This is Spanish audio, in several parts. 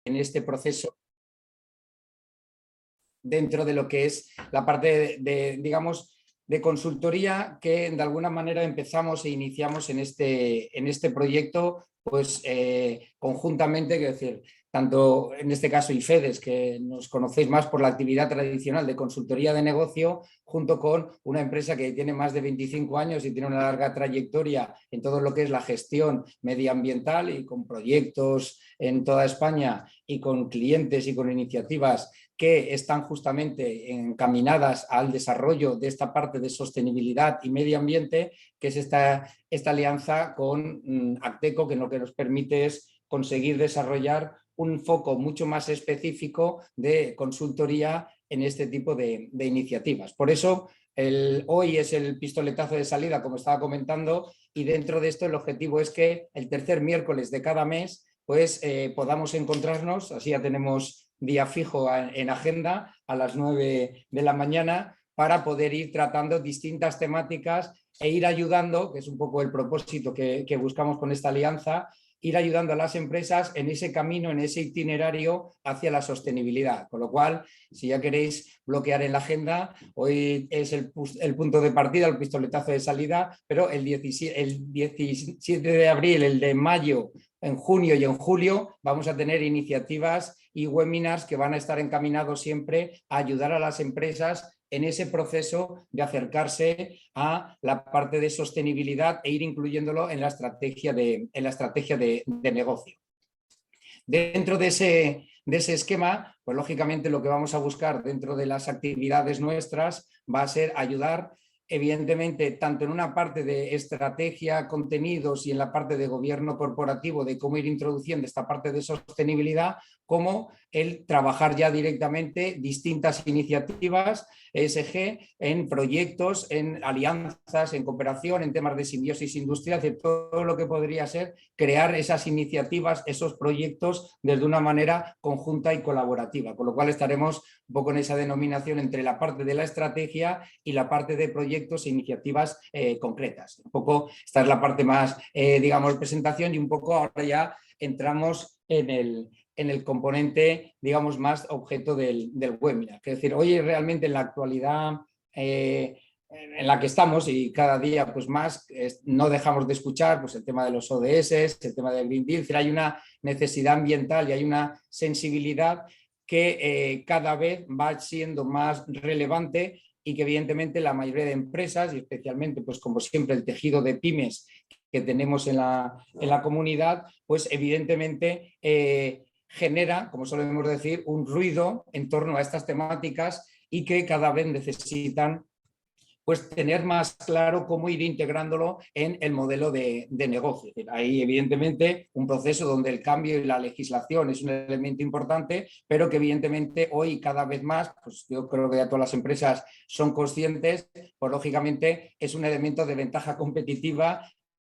en este proceso dentro de lo que es la parte digamos, de consultoría que de alguna manera empezamos e iniciamos en este proyecto, pues conjuntamente, quiero decir, tanto en este caso IFEDES, que nos conocéis más por la actividad tradicional de consultoría de negocio, junto con una empresa que tiene más de 25 años y tiene una larga trayectoria en todo lo que es la gestión medioambiental y con proyectos en toda España y con clientes y con iniciativas que están justamente encaminadas al desarrollo de esta parte de sostenibilidad y medio ambiente, que es esta alianza con Acteco, que lo que nos permite es conseguir desarrollar un foco mucho más específico de consultoría en este tipo de iniciativas. Por eso, hoy es el pistoletazo de salida, como estaba comentando, y dentro de esto el objetivo es que el tercer miércoles de cada mes pues podamos encontrarnos, así ya tenemos día fijo en agenda a las 9 de la mañana para poder ir tratando distintas temáticas e ir ayudando, que es un poco el propósito que buscamos con esta alianza, ir ayudando a las empresas en ese camino, en ese itinerario hacia la sostenibilidad. Con lo cual, si ya queréis bloquear en la agenda, hoy es el punto de partida, el pistoletazo de salida, pero el 17 de abril, el de mayo, en junio y en julio vamos a tener iniciativas y webinars que van a estar encaminados siempre a ayudar a las empresas en ese proceso de acercarse a la parte de sostenibilidad e ir incluyéndolo en la estrategia de negocio. Dentro de ese esquema, pues lógicamente lo que vamos a buscar dentro de las actividades nuestras va a ser ayudar, evidentemente, tanto en una parte de estrategia, contenidos y en la parte de gobierno corporativo, de cómo ir introduciendo esta parte de sostenibilidad, como el trabajar ya directamente distintas iniciativas ESG en proyectos, en alianzas, en cooperación, en temas de simbiosis industrial, de todo lo que podría ser crear esas iniciativas, esos proyectos desde una manera conjunta y colaborativa, con lo cual estaremos un poco en esa denominación entre la parte de la estrategia y la parte de proyectos e iniciativas concretas. Un poco esta es la parte más, digamos, presentación y un poco ahora ya entramos en el componente, digamos, más objeto del webinar. Es decir, hoy realmente en la actualidad en la que estamos y cada día pues más no dejamos de escuchar pues el tema de los ODS, el tema del Green Deal, es decir, hay una necesidad ambiental y hay una sensibilidad que cada vez va siendo más relevante y que evidentemente la mayoría de empresas y especialmente pues como siempre el tejido de pymes que tenemos en la comunidad, pues evidentemente genera, como solemos decir, un ruido en torno a estas temáticas y que cada vez necesitan pues tener más claro cómo ir integrándolo en el modelo de negocio. Hay evidentemente un proceso donde el cambio y la legislación es un elemento importante, pero que evidentemente hoy cada vez más, pues yo creo que ya todas las empresas son conscientes, pues lógicamente es un elemento de ventaja competitiva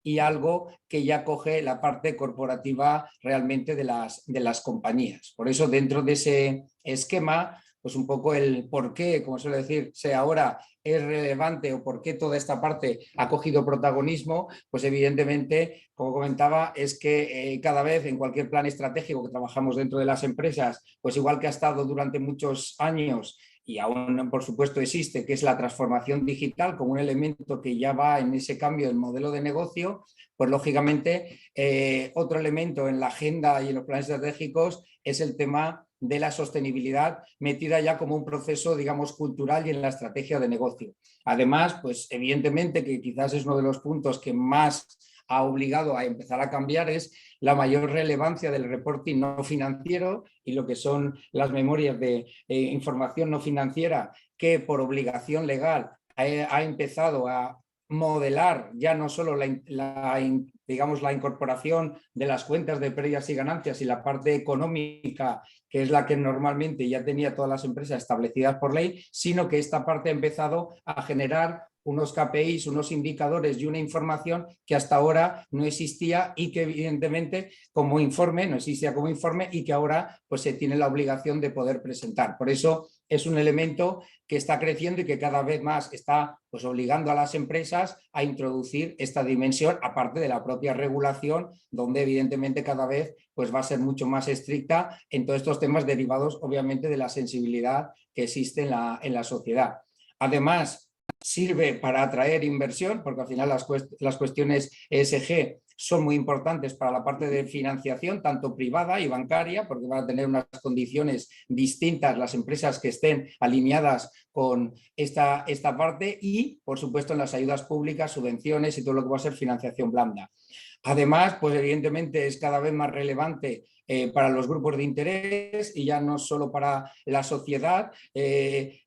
y algo que ya coge la parte corporativa realmente de las compañías. Por eso dentro de ese esquema, pues un poco el por qué, como suele decirse ahora, es relevante o por qué toda esta parte ha cogido protagonismo, pues evidentemente, como comentaba, es que cada vez en cualquier plan estratégico que trabajamos dentro de las empresas, pues igual que ha estado durante muchos años y aún por supuesto existe, que es la transformación digital como un elemento que ya va en ese cambio del modelo de negocio, pues lógicamente otro elemento en la agenda y en los planes estratégicos es el tema de la sostenibilidad metida ya como un proceso, digamos, cultural y en la estrategia de negocio. Además, pues evidentemente que quizás es uno de los puntos que más ha obligado a empezar a cambiar es la mayor relevancia del reporting no financiero y lo que son las memorias de información no financiera que por obligación legal ha empezado a modelar ya no solo digamos, la incorporación de las cuentas de pérdidas y ganancias y la parte económica, que es la que normalmente ya tenía todas las empresas establecidas por ley, sino que esta parte ha empezado a generar unos KPIs, unos indicadores y una información que hasta ahora no existía y que evidentemente como informe, no existía como informe y que ahora pues se tiene la obligación de poder presentar. Por eso es un elemento que está creciendo y que cada vez más está pues, obligando a las empresas a introducir esta dimensión, aparte de la propia regulación, donde evidentemente cada vez pues, va a ser mucho más estricta en todos estos temas derivados obviamente de la sensibilidad que existe en la sociedad. Además, sirve para atraer inversión, porque al final las cuestiones ESG son muy importantes para la parte de financiación, tanto privada y bancaria, porque van a tener unas condiciones distintas las empresas que estén alineadas con esta parte y, por supuesto, en las ayudas públicas, subvenciones y todo lo que va a ser financiación blanda. Además, pues evidentemente es cada vez más relevante para los grupos de interés y ya no solo para la sociedad,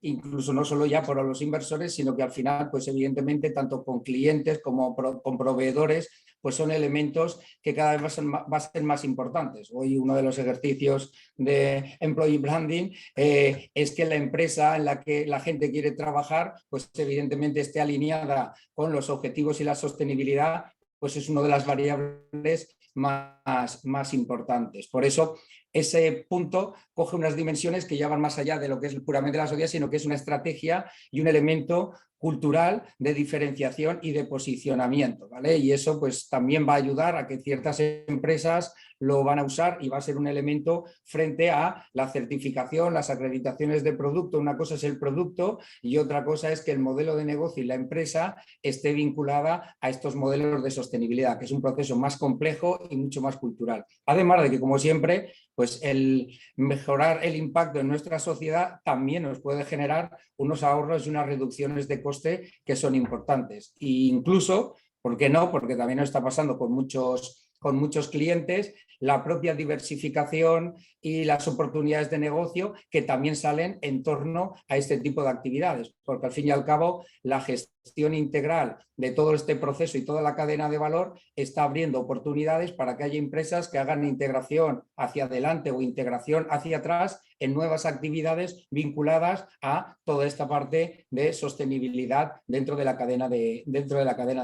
incluso no solo ya para los inversores, sino que al final, pues evidentemente, tanto con clientes como con proveedores, pues son elementos que cada vez va a ser más importantes. Hoy uno de los ejercicios de Employee Branding es que la empresa en la que la gente quiere trabajar, pues evidentemente esté alineada con los objetivos y la sostenibilidad, pues es una de las variables más importantes. Por eso, ese punto coge unas dimensiones que ya van más allá de lo que es puramente la sociedad, sino que es una estrategia y un elemento cultural de diferenciación y de posicionamiento, ¿vale? Y eso pues también va a ayudar a que ciertas empresas lo van a usar y va a ser un elemento frente a la certificación, las acreditaciones de producto. Una cosa es el producto y otra cosa es que el modelo de negocio y la empresa esté vinculada a estos modelos de sostenibilidad, que es un proceso más complejo y mucho más cultural. Además de que, como siempre, pues el mejorar el impacto en nuestra sociedad también nos puede generar unos ahorros y unas reducciones de coste que son importantes. E incluso, ¿por qué no? Porque también nos está pasando con muchos clientes, la propia diversificación y las oportunidades de negocio que también salen en torno a este tipo de actividades, porque al fin y al cabo la gestión integral de todo este proceso y toda la cadena de valor está abriendo oportunidades para que haya empresas que hagan integración hacia adelante o integración hacia atrás en nuevas actividades vinculadas a toda esta parte de sostenibilidad dentro de la cadena de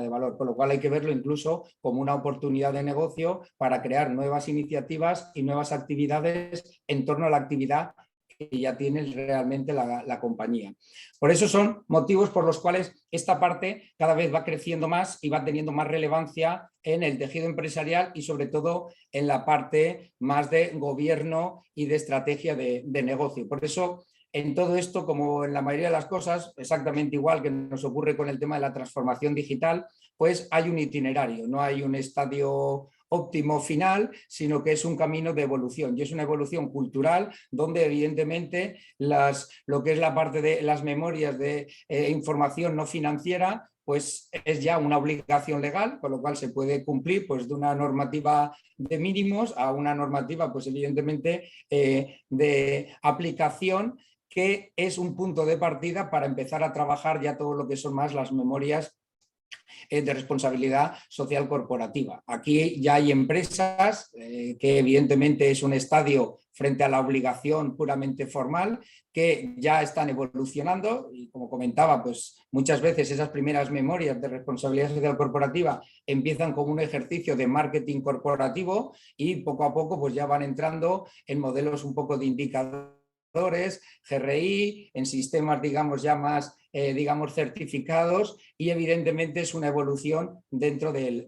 valor, con lo cual hay que verlo incluso como una oportunidad de negocio para crear nuevas iniciativas y nuevas actividades en torno a la actividad que ya tiene realmente la compañía. Por eso son motivos por los cuales esta parte cada vez va creciendo más y va teniendo más relevancia en el tejido empresarial y sobre todo en la parte más de gobierno y de estrategia de negocio. Por eso, en todo esto, como en la mayoría de las cosas, exactamente igual que nos ocurre con el tema de la transformación digital, pues hay un itinerario, no hay un estadio óptimo final, sino que es un camino de evolución y es una evolución cultural donde evidentemente lo que es la parte de las memorias de información no financiera pues es ya una obligación legal, con lo cual se puede cumplir pues, de una normativa de mínimos a una normativa pues evidentemente de aplicación que es un punto de partida para empezar a trabajar ya todo lo que son más las memorias de responsabilidad social corporativa. Aquí ya hay empresas que evidentemente es un estadio frente a la obligación puramente formal que ya están evolucionando y como comentaba, pues muchas veces esas primeras memorias de responsabilidad social corporativa empiezan como un ejercicio de marketing corporativo y poco a poco pues ya van entrando en modelos un poco de indicadores, GRI, en sistemas digamos ya más digamos certificados y evidentemente es una evolución dentro del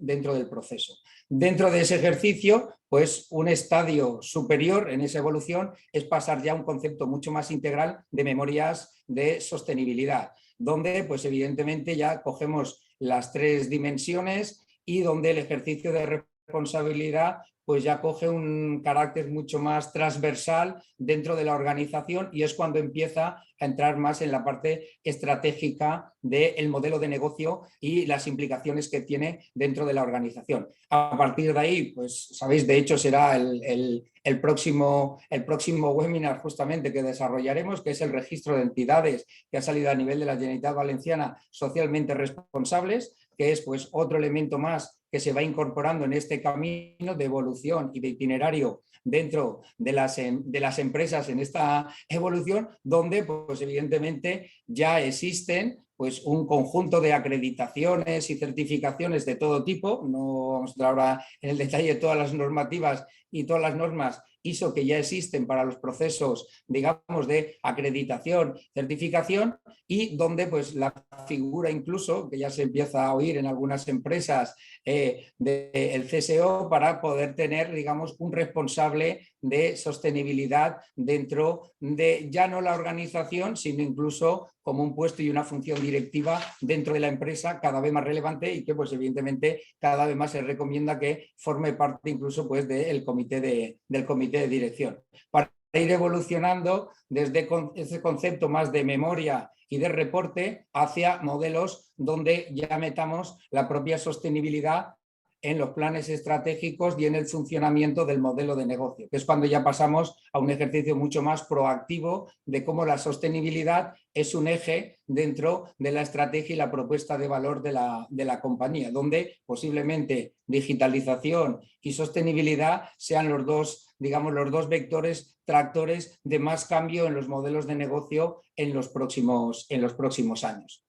proceso. Dentro de ese ejercicio, pues un estadio superior en esa evolución es pasar ya a un concepto mucho más integral de memorias de sostenibilidad, donde pues evidentemente ya cogemos las tres dimensiones y donde el ejercicio de responsabilidad pues ya coge un carácter mucho más transversal dentro de la organización y es cuando empieza a entrar más en la parte estratégica del modelo de negocio y las implicaciones que tiene dentro de la organización. A partir de ahí, pues sabéis, de hecho será el próximo webinar justamente que desarrollaremos, que es el registro de entidades que ha salido a nivel de la Generalitat Valenciana socialmente responsables, que es pues otro elemento más que se va incorporando en este camino de evolución y de itinerario dentro de las empresas en esta evolución, donde pues evidentemente ya existen pues un conjunto de acreditaciones y certificaciones de todo tipo. No vamos a entrar ahora en el detalle de todas las normativas y todas las normas ISO que ya existen para los procesos, digamos, de acreditación, certificación, y donde pues la figura incluso, que ya se empieza a oír en algunas empresas, del CSO, para poder tener, digamos, un responsable de sostenibilidad dentro de ya no la organización, sino incluso como un puesto y una función directiva dentro de la empresa cada vez más relevante, y que pues evidentemente cada vez más se recomienda que forme parte incluso pues del comité de dirección, para ir evolucionando desde ese concepto más de memoria y de reporte hacia modelos donde ya metamos la propia sostenibilidad en los planes estratégicos y en el funcionamiento del modelo de negocio, que es cuando ya pasamos a un ejercicio mucho más proactivo de cómo la sostenibilidad es un eje dentro de la estrategia y la propuesta de valor de la compañía, donde posiblemente digitalización y sostenibilidad sean los dos, digamos, los dos vectores tractores de más cambio en los modelos de negocio en los próximos años.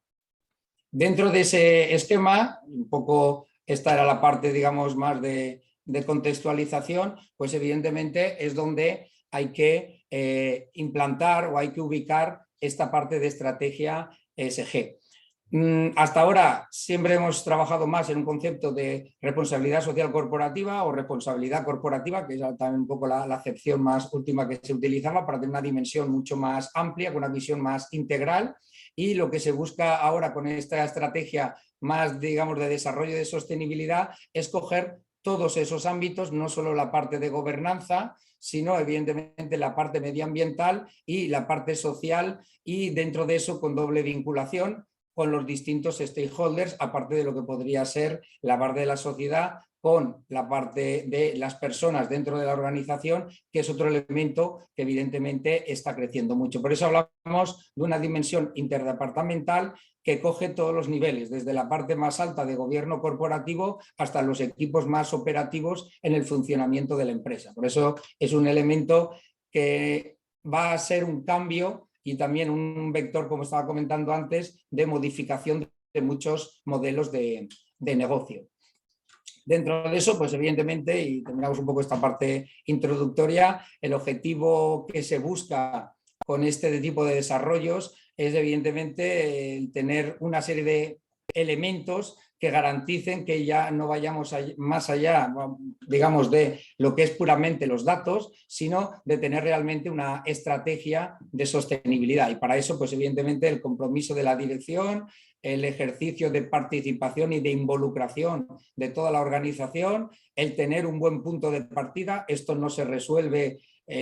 Dentro de ese esquema, un poco esta era la parte, digamos, más de contextualización, pues evidentemente es donde hay que implantar o hay que ubicar esta parte de estrategia ESG. Hasta ahora siempre hemos trabajado más en un concepto de responsabilidad social corporativa o responsabilidad corporativa, que es también un poco la acepción más última que se utilizaba, para tener una dimensión mucho más amplia, con una visión más integral. Y lo que se busca ahora con esta estrategia más, digamos, de desarrollo de sostenibilidad es coger todos esos ámbitos, no solo la parte de gobernanza, sino evidentemente la parte medioambiental y la parte social, y dentro de eso con doble vinculación con los distintos stakeholders, aparte de lo que podría ser la parte de la sociedad con la parte de las personas dentro de la organización, que es otro elemento que evidentemente está creciendo mucho. Por eso hablamos de una dimensión interdepartamental que coge todos los niveles, desde la parte más alta de gobierno corporativo hasta los equipos más operativos en el funcionamiento de la empresa. Por eso es un elemento que va a ser un cambio y también un vector, como estaba comentando antes, de modificación de muchos modelos de negocio. Dentro de eso, pues evidentemente, y terminamos un poco esta parte introductoria, el objetivo que se busca con este tipo de desarrollos es evidentemente el tener una serie de elementos que garanticen que ya no vayamos más allá, digamos, de lo que es puramente los datos, sino de tener realmente una estrategia de sostenibilidad. Y para eso, pues evidentemente, el compromiso de la dirección, el ejercicio de participación y de involucración de toda la organización, el tener un buen punto de partida. Esto no se resuelve,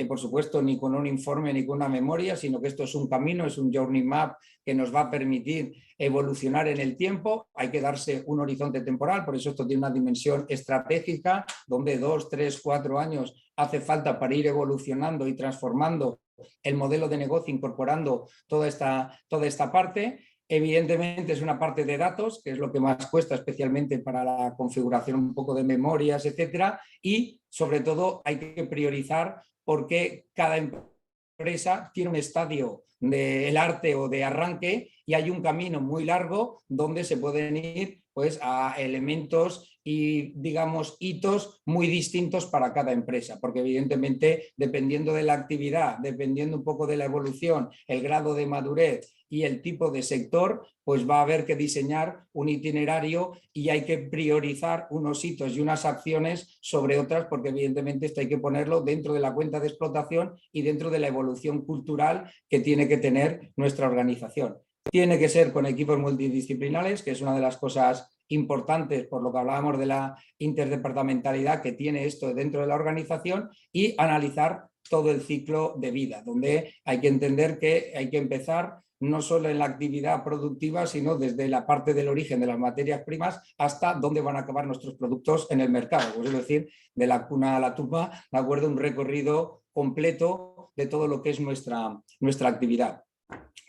por supuesto, ni con un informe ni con una memoria, sino que esto es un camino, es un journey map que nos va a permitir evolucionar en el tiempo. Hay que darse un horizonte temporal, por eso esto tiene una dimensión estratégica, donde 2, 3, 4 años hace falta para ir evolucionando y transformando el modelo de negocio, incorporando toda esta parte. Evidentemente es una parte de datos, que es lo que más cuesta, especialmente para la configuración un poco de memorias, etcétera, y sobre todo hay que priorizar, porque cada empresa tiene un estadio del arte o de arranque y hay un camino muy largo donde se pueden ir pues a elementos y, digamos, hitos muy distintos para cada empresa, porque evidentemente, dependiendo de la actividad, dependiendo un poco de la evolución, el grado de madurez y el tipo de sector, pues va a haber que diseñar un itinerario y hay que priorizar unos hitos y unas acciones sobre otras, porque evidentemente esto hay que ponerlo dentro de la cuenta de explotación y dentro de la evolución cultural que tiene que tener nuestra organización. Tiene que ser con equipos multidisciplinares, que es una de las cosas importantes, por lo que hablábamos de la interdepartamentalidad que tiene esto dentro de la organización, y analizar todo el ciclo de vida, donde hay que entender que hay que empezar no solo en la actividad productiva, sino desde la parte del origen de las materias primas hasta dónde van a acabar nuestros productos en el mercado. Pues es decir, de la cuna a la tumba, de acuerdo, un recorrido completo de todo lo que es nuestra actividad.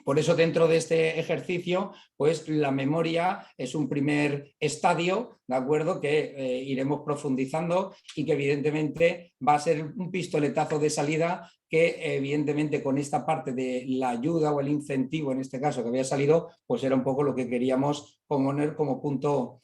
Por eso, dentro de este ejercicio, pues la memoria es un primer estadio ¿de acuerdo? Que iremos profundizando y que evidentemente va a ser un pistoletazo de salida que evidentemente con esta parte de la ayuda o el incentivo, en este caso que había salido, pues era un poco lo que queríamos poner como punto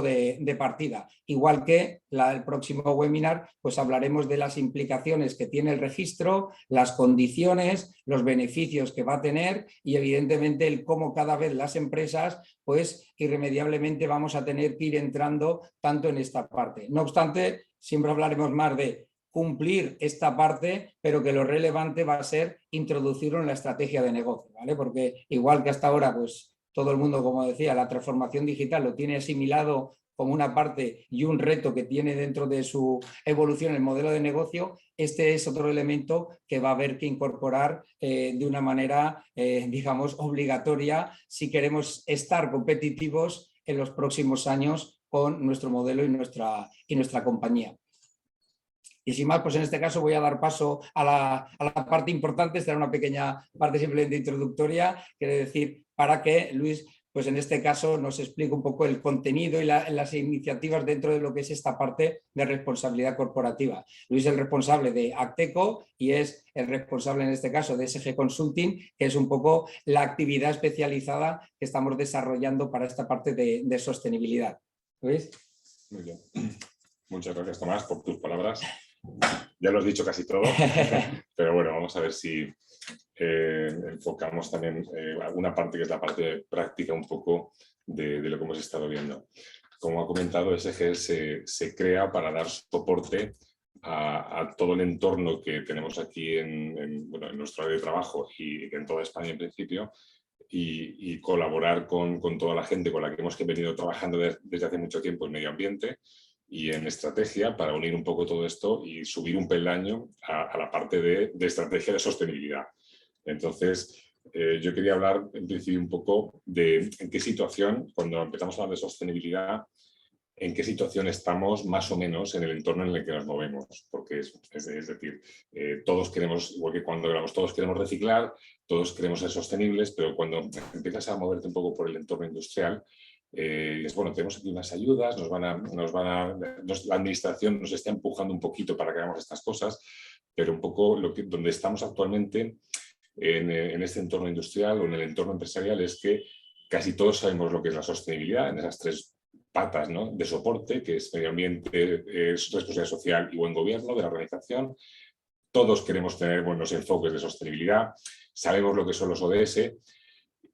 de partida. Igual que el próximo webinar, pues hablaremos de las implicaciones que tiene el registro, las condiciones, los beneficios que va a tener y evidentemente el cómo cada vez las empresas, pues irremediablemente vamos a tener que ir entrando tanto en esta parte. No obstante, siempre hablaremos más de cumplir esta parte, pero que lo relevante va a ser introducirlo en la estrategia de negocio, ¿vale? Porque igual que hasta ahora, pues todo el mundo, como decía, la transformación digital lo tiene asimilado como una parte y un reto que tiene dentro de su evolución el modelo de negocio, este es otro elemento que va a haber que incorporar de una manera, digamos, obligatoria si queremos estar competitivos en los próximos años con nuestro modelo y nuestra compañía. Y sin más, pues en este caso voy a dar paso a la parte importante, esta era una pequeña parte simplemente introductoria, quiere decir, para que Luis, pues en este caso nos explique un poco el contenido y las iniciativas dentro de lo que es esta parte de responsabilidad corporativa. Luis es el responsable de Acteco y es el responsable en este caso de SG Consulting, que es un poco la actividad especializada que estamos desarrollando para esta parte de sostenibilidad. ¿Luis? Muy bien. Muchas gracias, Tomás, por tus palabras. Ya lo has dicho casi todo, pero bueno, vamos a ver si enfocamos también alguna parte que es la parte práctica un poco de lo que hemos estado viendo. Como ha comentado, SG se crea para dar soporte a todo el entorno que tenemos aquí en nuestro área de trabajo y en toda España en principio, y colaborar con toda la gente con la que hemos venido trabajando desde hace mucho tiempo en medio ambiente y en estrategia para unir un poco todo esto y subir un peldaño a la parte de estrategia de sostenibilidad. Entonces, yo quería hablar en principio un poco de en qué situación, cuando empezamos a hablar de sostenibilidad, en qué situación estamos más o menos en el entorno en el que nos movemos, porque es decir, todos queremos, igual que cuando hablamos, todos queremos reciclar, todos queremos ser sostenibles, pero cuando empiezas a moverte un poco por el entorno industrial, es bueno, tenemos aquí unas ayudas, la administración nos está empujando un poquito para que hagamos estas cosas, pero un poco donde estamos actualmente en este entorno industrial o en el entorno empresarial es que casi todos sabemos lo que es la sostenibilidad en esas tres patas, ¿no?, de soporte, que es medio ambiente, responsabilidad social y buen gobierno de la organización. Todos queremos tener buenos enfoques de sostenibilidad, sabemos lo que son los ODS.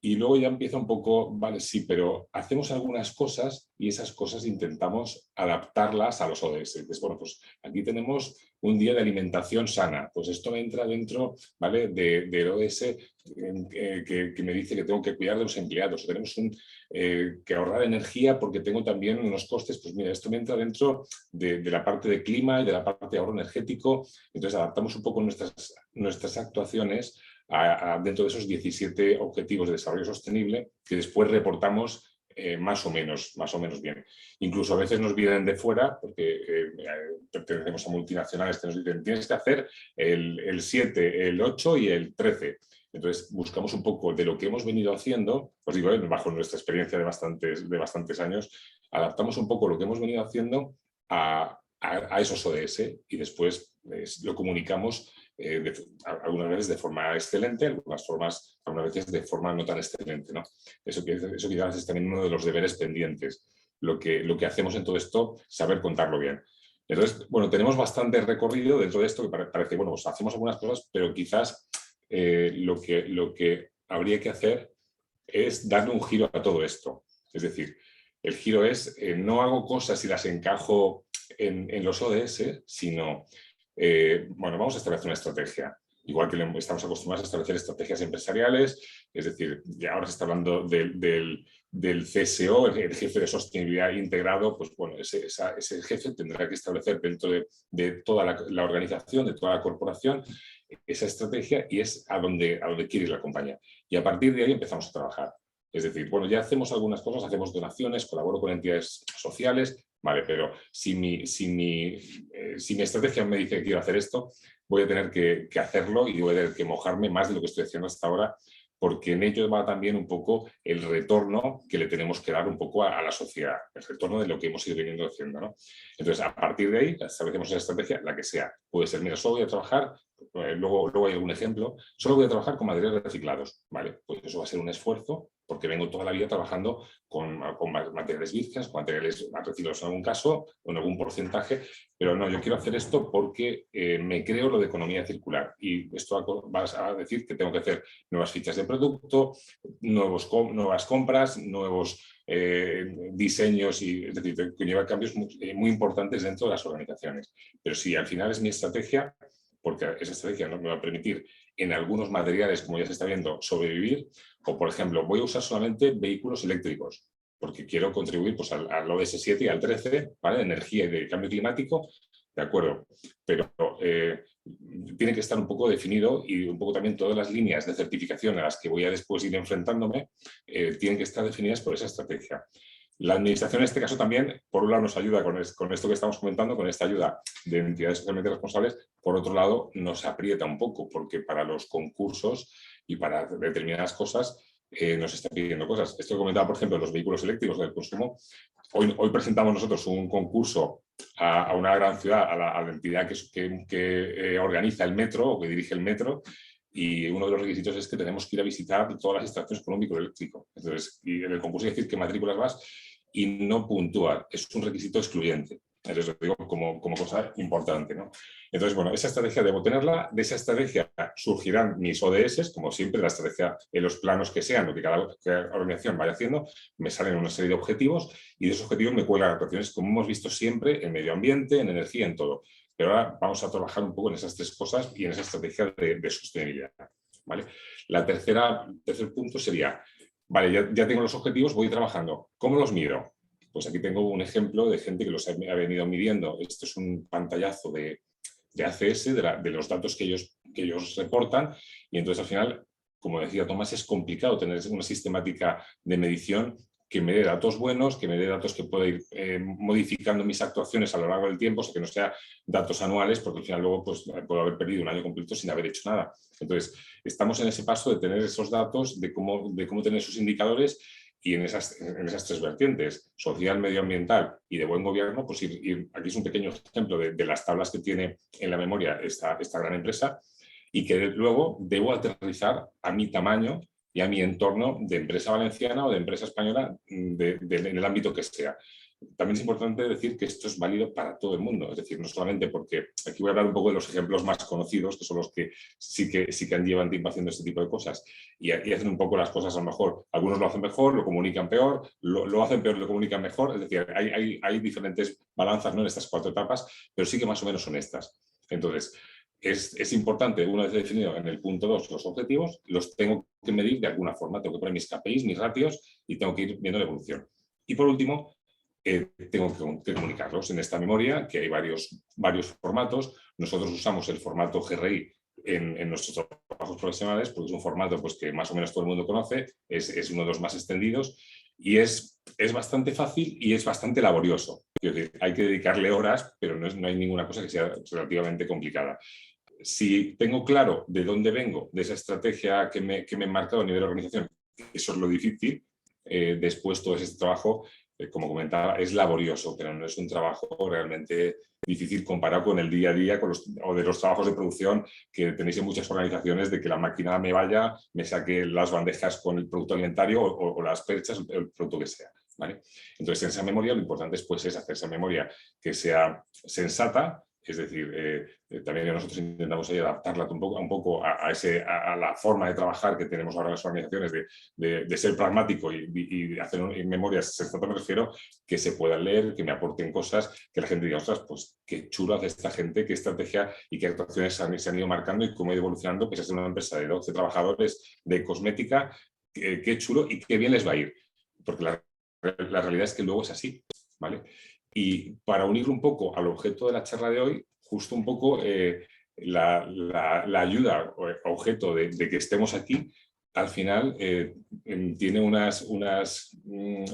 Y luego ya empieza un poco, vale, sí, pero hacemos algunas cosas y esas cosas intentamos adaptarlas a los ODS. Entonces, bueno, pues aquí tenemos un día de alimentación sana. Pues esto entra dentro, ¿vale?, del ODS que me dice que tengo que cuidar de los empleados. O tenemos que ahorrar energía porque tengo también unos costes. Pues mira, esto me entra dentro de la parte de clima y de la parte de ahorro energético. Entonces adaptamos un poco nuestras actuaciones dentro de esos 17 objetivos de desarrollo sostenible que después reportamos más o menos bien. Incluso a veces nos vienen de fuera porque pertenecemos a multinacionales que nos dicen tienes que hacer el 7, el 8 y el 13. Entonces buscamos un poco de lo que hemos venido haciendo, os digo, bajo nuestra experiencia de bastantes años, adaptamos un poco lo que hemos venido haciendo a esos ODS y después lo comunicamos algunas veces de forma excelente, algunas veces de forma no tan excelente, ¿no? Eso quizás es también uno de los deberes pendientes. Lo que hacemos en todo esto, saber contarlo bien. Entonces, bueno, tenemos bastante recorrido dentro de esto que parece, bueno, pues hacemos algunas cosas, pero quizás lo que habría que hacer es darle un giro a todo esto. Es decir, el giro es, no hago cosas y las encajo en los ODS, sino bueno, vamos a establecer una estrategia. Igual que estamos acostumbrados a establecer estrategias empresariales, es decir, ya ahora se está hablando del CSO, el jefe de sostenibilidad integrado, pues bueno, ese jefe tendrá que establecer dentro de toda la organización, de toda la corporación, esa estrategia y es a donde quiere ir la compañía. Y a partir de ahí empezamos a trabajar. Es decir, bueno, ya hacemos algunas cosas, hacemos donaciones, colaboro con entidades sociales, vale, pero si mi estrategia me dice que quiero hacer esto, voy a tener que hacerlo y voy a tener que mojarme más de lo que estoy haciendo hasta ahora, porque en ello va también un poco el retorno que le tenemos que dar un poco a la sociedad, el retorno de lo que hemos ido viniendo haciendo, ¿no? Entonces, a partir de ahí, establecemos esa estrategia, la que sea. Puede ser, mira, solo voy a trabajar, luego hay algún ejemplo, solo voy a trabajar con materiales reciclados, ¿vale? Pues eso va a ser un esfuerzo, porque vengo toda la vida trabajando con materiales vírgenes, con materiales reciclados en algún caso, o en algún porcentaje, pero no, yo quiero hacer esto porque me creo lo de economía circular, y esto va a decir que tengo que hacer nuevas fichas de producto, nuevas compras, nuevos diseños, es decir, que lleva cambios muy importantes dentro de las organizaciones. Pero si al final es mi estrategia, porque esa estrategia no me va a permitir en algunos materiales, como ya se está viendo, sobrevivir, o por ejemplo, voy a usar solamente vehículos eléctricos, porque quiero contribuir pues, al ODS 7 y al 13, ¿vale? Energía y de cambio climático, de acuerdo, pero tiene que estar un poco definido, y un poco también todas las líneas de certificación a las que voy a después ir enfrentándome tienen que estar definidas por esa estrategia. La administración en este caso también, por un lado, nos ayuda con esto que estamos comentando, con esta ayuda de entidades socialmente responsables. Por otro lado, nos aprieta un poco, porque para los concursos y para determinadas cosas nos está pidiendo cosas. Esto que comentaba, por ejemplo, los vehículos eléctricos del consumo. Hoy presentamos nosotros un concurso a una gran ciudad, a la entidad que organiza el metro o que dirige el metro, y uno de los requisitos es que tenemos que ir a visitar todas las instalaciones con un vehículo eléctrico. Entonces, y en el concurso hay que decir qué matrículas vas y no puntuar. Es un requisito excluyente. Entonces, lo digo como cosa importante, ¿no? Entonces, bueno, esa estrategia debo tenerla. De esa estrategia surgirán mis ODS, como siempre, la estrategia en los planos que sean, lo que cada organización vaya haciendo, me salen una serie de objetivos, y de esos objetivos me cuelgan actuaciones, como hemos visto siempre, en medio ambiente, en energía, en todo. Pero ahora vamos a trabajar un poco en esas tres cosas y en esa estrategia de sostenibilidad, ¿vale? Tercer punto sería, vale, ya tengo los objetivos, voy trabajando. ¿Cómo los mido? Pues aquí tengo un ejemplo de gente que los ha venido midiendo. Esto es un pantallazo de ACS, de los datos que ellos reportan, y entonces al final, como decía Tomás, es complicado tener una sistemática de medición que me dé datos buenos, que me dé datos que pueda ir modificando mis actuaciones a lo largo del tiempo, o sea, que no sea datos anuales, porque al final luego pues, puedo haber perdido un año completo sin haber hecho nada. Entonces, estamos en ese paso de tener esos datos, de cómo tener esos indicadores, y en esas tres vertientes, social, medioambiental y de buen gobierno, pues aquí es un pequeño ejemplo de las tablas que tiene en la memoria esta gran empresa, y que luego debo aterrizar a mi tamaño y a mi entorno de empresa valenciana o de empresa española en el ámbito que sea. También es importante decir que esto es válido para todo el mundo, es decir, no solamente porque aquí voy a hablar un poco de los ejemplos más conocidos, que son los que sí que llevan tiempo haciendo este tipo de cosas y hacen un poco las cosas a lo mejor. Algunos lo hacen mejor, lo comunican peor, lo hacen peor, lo comunican mejor. Es decir, hay diferentes balanzas, ¿no?, en estas cuatro etapas, pero sí que más o menos son estas. Entonces, es importante, una vez definido en el punto 2 los objetivos, los tengo que medir de alguna forma, tengo que poner mis KPIs, mis ratios, y tengo que ir viendo la evolución. Y por último, tengo que comunicarlos en esta memoria, que hay varios formatos. Nosotros usamos el formato GRI en nuestros trabajos profesionales, porque es un formato pues, que más o menos todo el mundo conoce, es uno de los más extendidos, y es bastante fácil y es bastante laborioso. Es decir, hay que dedicarle horas, pero no hay ninguna cosa que sea relativamente complicada. Si tengo claro de dónde vengo, de esa estrategia que me he marcado a nivel de organización, eso es lo difícil. Después todo ese trabajo, como comentaba, es laborioso, pero no es un trabajo realmente difícil comparado con el día a día o de los trabajos de producción que tenéis en muchas organizaciones, de que la máquina me vaya, me saque las bandejas con el producto alimentario o las perchas, el producto que sea, ¿vale? Entonces, en esa memoria lo importante es hacer esa memoria que sea sensata. Es decir, también nosotros intentamos ahí adaptarla un poco a la forma de trabajar que tenemos ahora en las organizaciones, de ser pragmático y hacer memorias sensatas, me refiero, que se puedan leer, que me aporten cosas, que la gente diga, ostras, pues qué chulo hace esta gente, qué estrategia y qué actuaciones se han ido marcando y cómo ha ido evolucionando, que es una empresa de 12 trabajadores de cosmética, qué chulo y qué bien les va a ir. Porque la realidad es que luego es así, ¿vale? Y para unirlo un poco al objeto de la charla de hoy, justo un poco la ayuda o objeto de que estemos aquí, al final tiene unos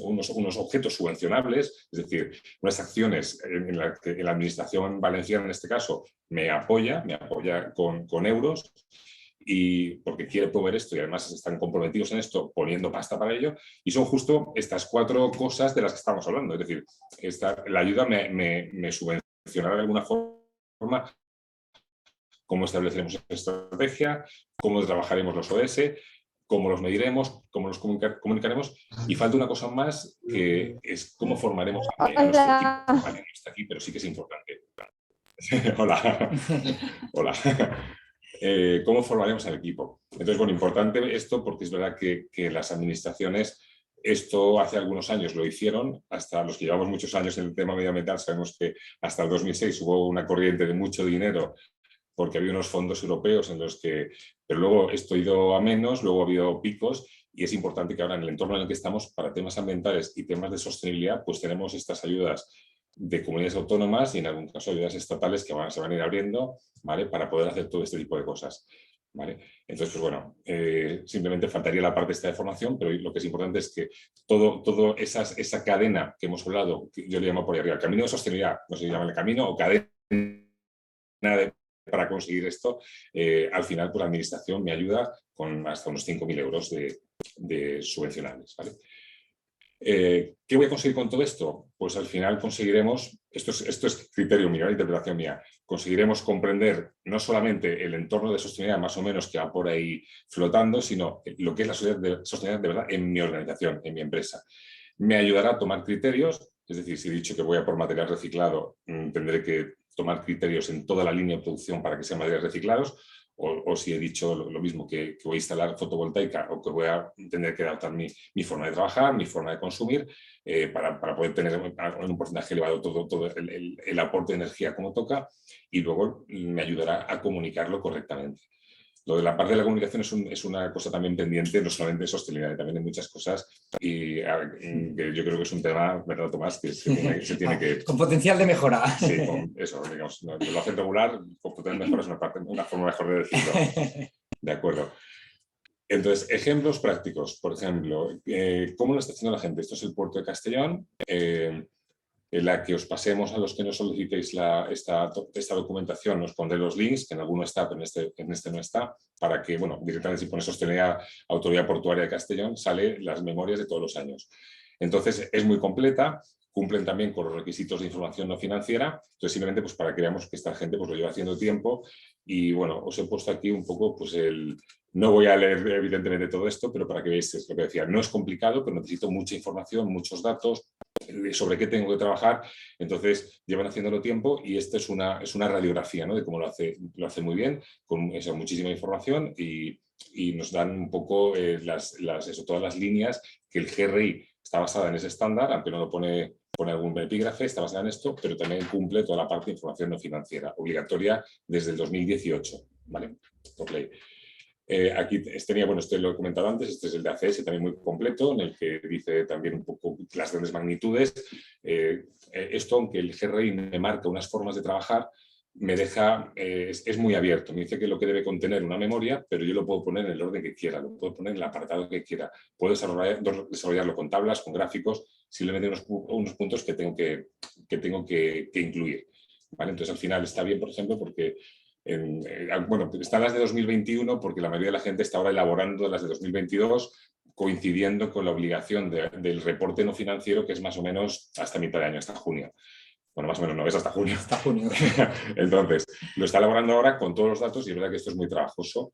objetos subvencionables, es decir, unas acciones en las que la administración valenciana, en este caso, me apoya con euros. y porque quiere promover esto y además están comprometidos en esto poniendo pasta para ello, y son justo estas 4 cosas de las que estamos hablando. Es decir, la ayuda me subvencionará de alguna forma cómo estableceremos estrategia, cómo trabajaremos los ODS, cómo los mediremos, cómo los comunicaremos, y falta una cosa más que es cómo formaremos a nuestro equipo. Vale, no está aquí, pero sí que es importante. Hola. Hola. ¿Cómo formaremos al equipo? Entonces, bueno, importante esto porque es verdad que las administraciones, esto hace algunos años lo hicieron, hasta los que llevamos muchos años en el tema medioambiental sabemos que hasta el 2006 hubo una corriente de mucho dinero porque había unos fondos europeos en los que, pero luego esto ha ido a menos, luego ha habido picos, y es importante que ahora en el entorno en el que estamos, para temas ambientales y temas de sostenibilidad, pues tenemos estas ayudas de comunidades autónomas y en algún caso ayudas estatales que se van a ir abriendo, ¿vale? Para poder hacer todo este tipo de cosas, ¿vale? Entonces, pues bueno, simplemente faltaría la parte esta de formación, pero lo que es importante es que todo esa cadena que hemos hablado, que yo le llamo por ahí arriba, el camino de sostenibilidad, no sé si llama el camino o cadena para conseguir esto, al final pues la administración me ayuda con hasta unos 5.000 euros de subvencionables, ¿vale? ¿Qué voy a conseguir con todo esto? Pues al final conseguiremos, esto es criterio mío, interpretación mía, conseguiremos comprender no solamente el entorno de sostenibilidad más o menos que va por ahí flotando, sino lo que es la sostenibilidad de verdad en mi organización, en mi empresa. Me ayudará a tomar criterios, es decir, si he dicho que voy a por material reciclado, tendré que tomar criterios en toda la línea de producción para que sean materiales reciclados, o si he dicho lo mismo, que voy a instalar fotovoltaica o que voy a tener que adaptar mi forma de trabajar, mi forma de consumir, para poder tener un porcentaje elevado todo el aporte de energía como toca, y luego me ayudará a comunicarlo correctamente. Lo de la parte de la comunicación es una cosa también pendiente, no solamente de sostenibilidad, también de muchas cosas, y que yo creo que es un tema, ¿verdad, Tomás?, que se tiene que... Con potencial de mejora. Sí, con eso, digamos, lo hacen regular, con potencial de mejora es una forma mejor de decirlo. De acuerdo. Entonces, ejemplos prácticos, por ejemplo, ¿cómo lo está haciendo la gente? Esto es el puerto de Castellón, en la que os pasemos a los que nos solicitéis esta documentación, os pondré los links, que en alguno está, pero en este no está, para que, bueno, directamente si pones Sostenibilidad Autoridad Portuaria de Castellón, sale las memorias de todos los años. Entonces, es muy completa, cumplen también con los requisitos de información no financiera, entonces simplemente pues para que veamos que esta gente pues lo lleva haciendo tiempo, y bueno, os he puesto aquí un poco pues no voy a leer evidentemente todo esto, pero para que veáis es lo que decía, no es complicado, pero necesito mucha información, muchos datos sobre qué tengo que trabajar, entonces llevan haciéndolo tiempo, y esta es una radiografía, ¿no?, de cómo lo hace muy bien, con muchísima información, y nos dan un poco todas las líneas que el GRI está basada en ese estándar, aunque no lo pone algún epígrafe, está basada en esto, pero también cumple toda la parte de información no financiera, obligatoria desde el 2018, ¿vale? Por ley. Aquí tenía, bueno, esto lo he comentado antes, este es el de ACS, también muy completo, en el que dice también un poco las grandes magnitudes. Esto, aunque el GRI me marca unas formas de trabajar, me deja, es muy abierto. Me dice que lo que debe contener una memoria, pero yo lo puedo poner en el orden que quiera, lo puedo poner en el apartado que quiera. Puedo desarrollarlo con tablas, con gráficos, simplemente unos puntos que tengo que incluir, ¿vale? Entonces, al final está bien, por ejemplo, porque bueno, están las de 2021 porque la mayoría de la gente está ahora elaborando las de 2022, coincidiendo con la obligación del reporte no financiero, que es más o menos hasta mitad de año, hasta junio. Bueno, más o menos no, es hasta junio. Hasta junio. Entonces, lo está elaborando ahora con todos los datos, y es verdad que esto es muy trabajoso.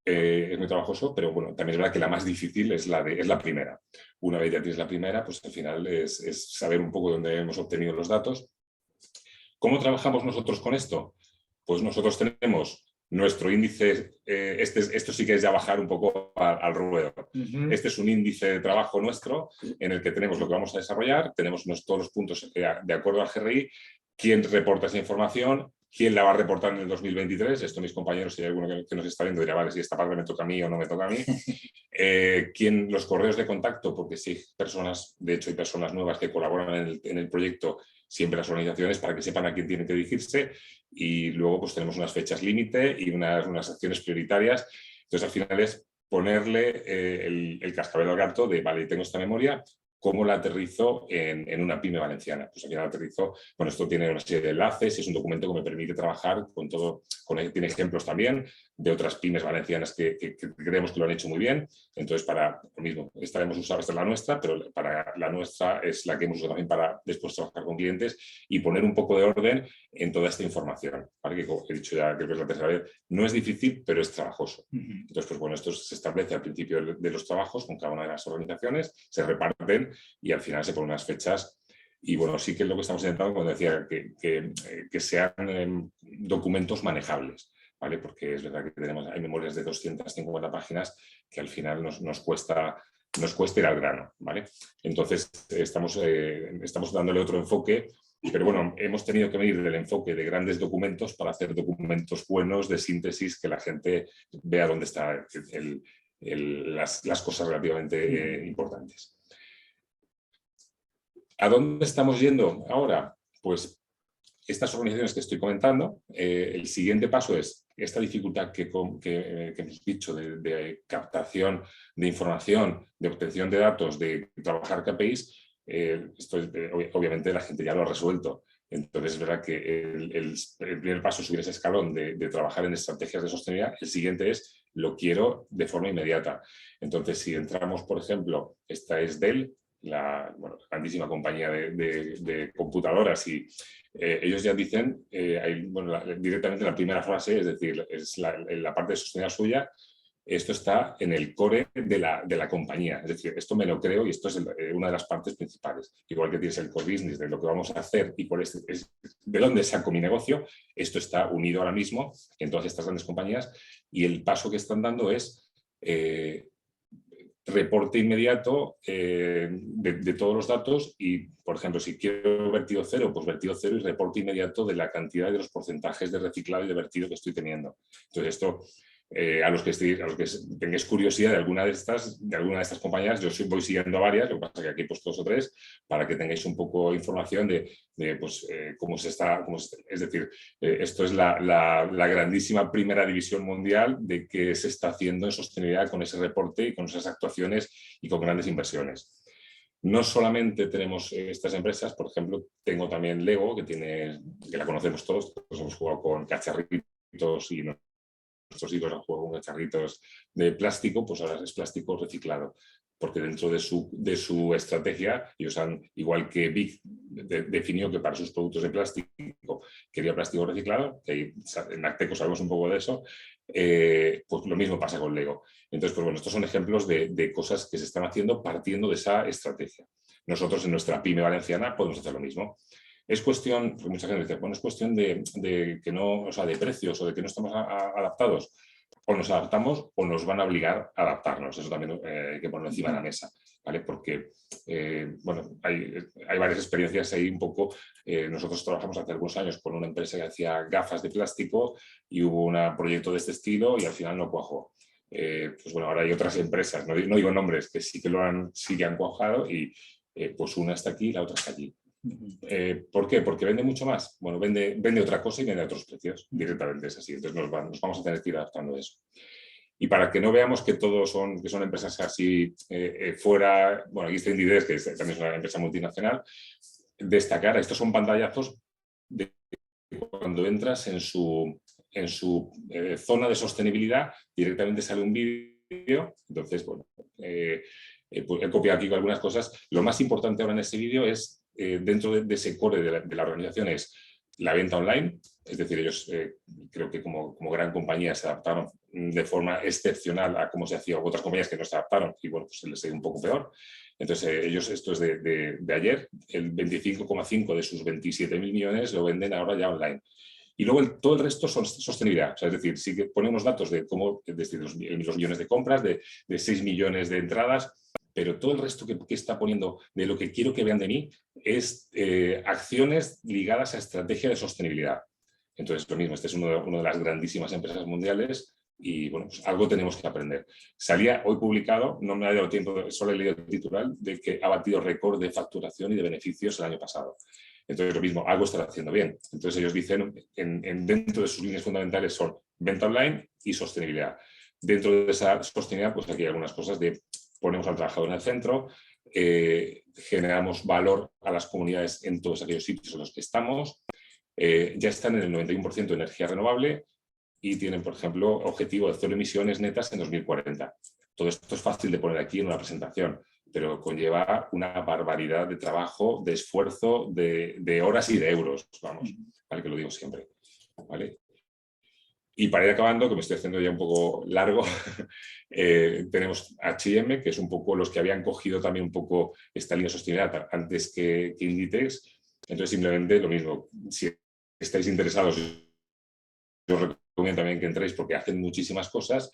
Es muy trabajoso, pero bueno, también es verdad que la más difícil es la primera. Una vez ya tienes la primera, pues al final es saber un poco dónde hemos obtenido los datos. ¿Cómo trabajamos nosotros con esto? Pues nosotros tenemos nuestro índice, esto sí que es ya bajar un poco al ruedo. Este es un índice de trabajo nuestro en el que tenemos lo que vamos a desarrollar, tenemos todos los puntos de acuerdo al GRI, quién reporta esa información, quién la va a reportar en el 2023, esto mis compañeros, si hay alguno que nos está viendo dirá, vale, si esta parte me toca a mí o no me toca a mí, los correos de contacto, porque sí, de hecho hay personas nuevas que colaboran en el proyecto, siempre las organizaciones, para que sepan a quién tienen que dirigirse, y luego pues tenemos unas fechas límite y unas acciones prioritarias. Entonces al final es ponerle el cascabel al gato de, vale, tengo esta memoria, ¿cómo la aterrizo en una pyme valenciana? Pues aquí la aterrizo, bueno, esto tiene una serie de enlaces, es un documento que me permite trabajar con todo, tiene ejemplos también de otras pymes valencianas que creemos que lo han hecho muy bien. Entonces, para lo mismo, esta hemos usado, esta es la nuestra, pero para la nuestra es la que hemos usado también para después trabajar con clientes y poner un poco de orden en toda esta información, ¿vale? Que como he dicho ya, creo que es la tercera vez, no es difícil, pero es trabajoso. Entonces, pues bueno, esto se establece al principio de los trabajos con cada una de las organizaciones, se reparten y al final se ponen unas fechas. Y bueno, sí que es lo que estamos intentando, como decía, que sean documentos manejables, ¿vale? Porque es verdad que hay memorias de 250 páginas que al final nos cuesta ir al grano, ¿vale? Entonces, estamos dándole otro enfoque, pero bueno, hemos tenido que venir del enfoque de grandes documentos para hacer documentos buenos de síntesis que la gente vea dónde están las cosas relativamente importantes. ¿A dónde estamos yendo ahora? Pues estas organizaciones que estoy comentando, el siguiente paso es esta dificultad que hemos dicho de captación de información, de obtención de datos, de trabajar KPIs, obviamente la gente ya lo ha resuelto. Entonces es verdad que el primer paso es subir ese escalón de trabajar en estrategias de sostenibilidad. El siguiente es lo quiero de forma inmediata. Entonces si entramos, por ejemplo, esta es Dell, la grandísima compañía de computadoras y ellos ya dicen, directamente la primera frase, es decir, es la parte de sostenibilidad suya, esto está en el core de la compañía. Es decir, esto me lo creo y esto es una de las partes principales. Igual que tienes el core business de lo que vamos a hacer y cuál es de dónde saco mi negocio, esto está unido ahora mismo en todas estas grandes compañías y el paso que están dando es reporte inmediato de todos los datos y, por ejemplo, si quiero vertido cero, pues vertido cero y reporte inmediato de la cantidad de los porcentajes de reciclado y de vertido que estoy teniendo. Entonces, esto, a los que tengáis curiosidad de alguna de estas compañías, yo voy siguiendo varias, lo que pasa es que aquí he puesto 2 o 3, para que tengáis un poco de información de cómo se está, es decir, esto es la grandísima primera división mundial de qué se está haciendo en sostenibilidad con ese reporte y con esas actuaciones y con grandes inversiones. No solamente tenemos estas empresas, por ejemplo, tengo también Lego, que la conocemos todos hemos jugado con cacharritos y nuestros hijos han jugado con cacharritos de plástico, pues ahora es plástico reciclado. Porque dentro de su estrategia, ellos han, igual que Big definió que para sus productos de plástico quería plástico reciclado, que en Acteco sabemos un poco de eso, pues lo mismo pasa con Lego. Entonces, pues bueno, estos son ejemplos de cosas que se están haciendo partiendo de esa estrategia. Nosotros en nuestra pyme valenciana podemos hacer lo mismo. Es cuestión, porque mucha gente dice, bueno, es cuestión de que no, o sea, de precios o de que no estamos adaptados. O nos adaptamos o nos van a obligar a adaptarnos. Eso también hay que ponerlo encima de la mesa, ¿vale? Porque, hay varias experiencias ahí un poco. Nosotros trabajamos hace algunos años con una empresa que hacía gafas de plástico y hubo un proyecto de este estilo y al final no cuajó. Pues bueno, ahora hay otras empresas, no digo nombres, que sí que han cuajado y pues una está aquí y la otra está allí. ¿Por qué? Porque vende mucho más. Bueno, vende otra cosa y vende a otros precios. Directamente es así. Entonces nos vamos a tener que ir adaptando a eso. Y para que no veamos que todos son empresas así fuera, bueno, aquí está Inditex, que también es una empresa multinacional, destacar, estos son pantallazos de cuando entras en su zona de sostenibilidad, directamente sale un vídeo. Entonces, bueno, pues he copiado aquí algunas cosas. Lo más importante ahora en ese vídeo es dentro de ese core de la organización es la venta online, es decir, ellos creo que como gran compañía se adaptaron de forma excepcional a cómo se hacía otras compañías que no se adaptaron y bueno, pues se les ha ido un poco peor. Entonces ellos, esto es de ayer, el 25,5 de sus 27.000 millones lo venden ahora ya online. Y luego todo el resto son sostenibilidad, o sea, es decir, sí que ponemos datos de cómo, desde los millones de compras, de 6 millones de entradas, pero todo el resto que está poniendo de lo que quiero que vean de mí es acciones ligadas a estrategia de sostenibilidad. Entonces, lo mismo, este es una de las grandísimas empresas mundiales y, bueno, pues algo tenemos que aprender. Salía hoy publicado, no me ha dado tiempo, solo he leído el titular, de que ha batido récord de facturación y de beneficios el año pasado. Entonces, lo mismo, algo estará haciendo bien. Entonces, ellos dicen, dentro de sus líneas fundamentales son venta online y sostenibilidad. Dentro de esa sostenibilidad, pues aquí hay algunas cosas de ponemos al trabajador en el centro, generamos valor a las comunidades en todos aquellos sitios en los que estamos. Ya están en el 91% de energía renovable y tienen, por ejemplo, objetivo de 0 emisiones netas en 2040. Todo esto es fácil de poner aquí en una presentación, pero conlleva una barbaridad de trabajo, de esfuerzo, de horas y de euros, vamos, ¿vale? Que lo digo siempre, ¿vale? Y para ir acabando, que me estoy haciendo ya un poco largo, tenemos H&M, que es un poco los que habían cogido también un poco esta línea de sostenibilidad antes que Inditex. Entonces, simplemente lo mismo, si estáis interesados, yo os recomiendo también que entréis porque hacen muchísimas cosas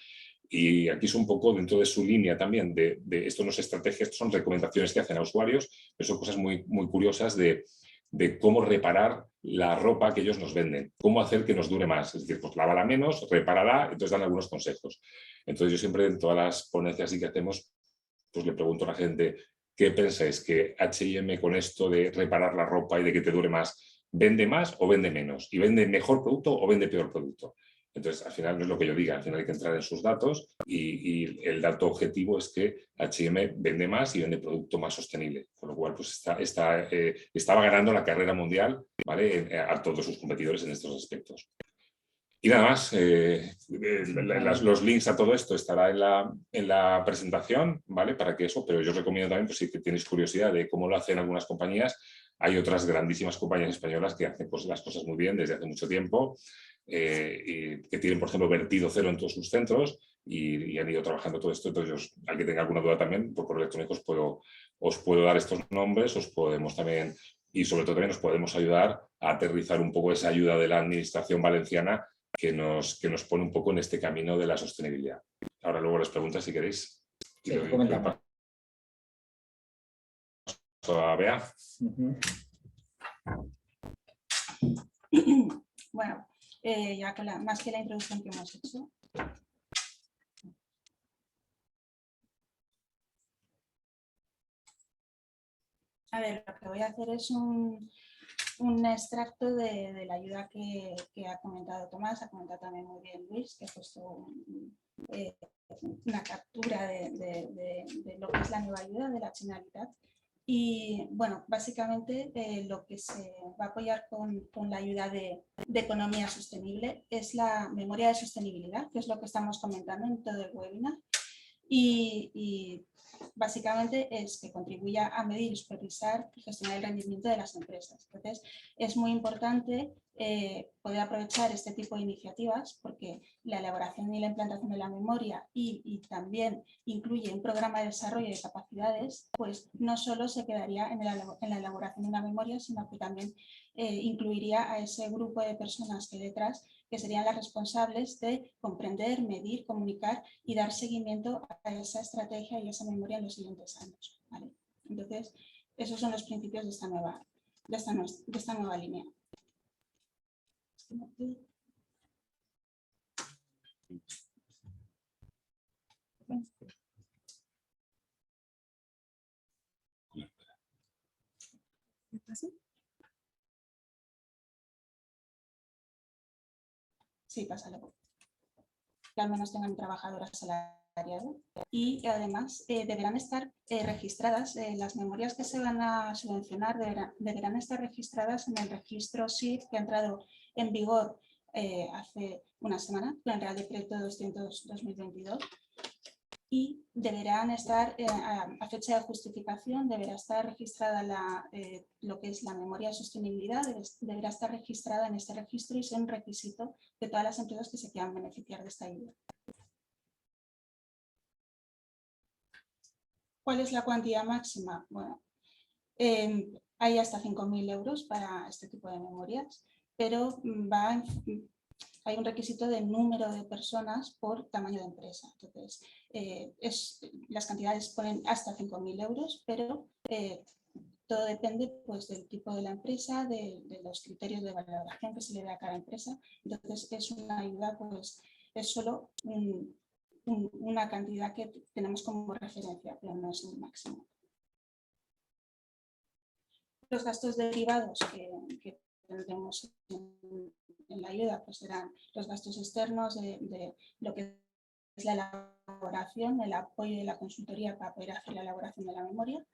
y aquí es un poco dentro de su línea también de esto no es estrategia, esto son recomendaciones que hacen a usuarios, pero son cosas muy, muy curiosas de cómo reparar la ropa que ellos nos venden, cómo hacer que nos dure más, es decir, pues lávala menos, repárala, entonces dan algunos consejos. Entonces yo siempre en todas las ponencias que hacemos, pues le pregunto a la gente, ¿qué pensáis? ¿Que H&M con esto de reparar la ropa y de que te dure más, vende más o vende menos? ¿Y vende mejor producto o vende peor producto? Entonces, al final no es lo que yo diga, al final hay que entrar en sus datos y el dato objetivo es que H&M vende más y vende producto más sostenible, con lo cual pues estaba ganando la carrera mundial, ¿vale? A todos sus competidores en estos aspectos. Y nada más, los links a todo esto estará en la presentación, ¿vale? Para que eso, pero yo os recomiendo también, pues si tenéis curiosidad de cómo lo hacen algunas compañías, hay otras grandísimas compañías españolas que hacen pues, las cosas muy bien desde hace mucho tiempo, y que tienen, por ejemplo, vertido cero en todos sus centros y han ido trabajando todo esto. Entonces, al que tenga alguna duda también, por correo electrónico os puedo dar estos nombres, os podemos también, y sobre todo también os podemos ayudar a aterrizar un poco esa ayuda de la administración valenciana que nos pone un poco en este camino de la sostenibilidad. Ahora luego les preguntas si queréis. Sí, coméntame. A Bea. Bueno, ya con más que la introducción que hemos hecho. A ver, lo que voy a hacer es un extracto de la ayuda que ha comentado Tomás, ha comentado también muy bien Luis, que ha puesto una captura de lo que es la nueva ayuda de la Generalitat. Y bueno, básicamente lo que se va a apoyar con la ayuda de economía sostenible es la memoria de sostenibilidad, que es lo que estamos comentando en todo el webinar. Y básicamente es que contribuya a medir, supervisar y gestionar el rendimiento de las empresas. Entonces, es muy importante poder aprovechar este tipo de iniciativas porque la elaboración y la implantación de la memoria y también incluye un programa de desarrollo de capacidades, pues no solo se quedaría en la elaboración de una memoria, sino que también incluiría a ese grupo de personas que hay detrás que serían las responsables de comprender, medir, comunicar y dar seguimiento a esa estrategia y a esa memoria en los siguientes años, ¿vale? Entonces, esos son los principios de esta nueva línea. Sí, pásalo. Que al menos tengan trabajadoras asalariadas y además deberán estar registradas, las memorias que se van a subvencionar deberán estar registradas en el registro SIF que ha entrado en vigor hace una semana, Plan Real Decreto 200/2022. Y deberán estar, a fecha de justificación, deberá estar registrada lo que es la memoria de sostenibilidad, deberá estar registrada en este registro y ser un requisito de todas las empresas que se quieran beneficiar de esta ayuda. ¿Cuál es la cuantía máxima? Bueno, hay hasta 5.000 euros para este tipo de memorias, pero hay un requisito de número de personas por tamaño de empresa. Entonces, las cantidades ponen hasta 5.000 euros, pero todo depende pues, del tipo de la empresa, de los criterios de valoración que se le dé a cada empresa. Entonces, es una ayuda, pues, es solo una cantidad que tenemos como referencia, pero no es un máximo. Los gastos derivados que tendremos en la ayuda pues serán los gastos externos de lo que la elaboración, el apoyo de la consultoría para poder hacer la elaboración de la memoria,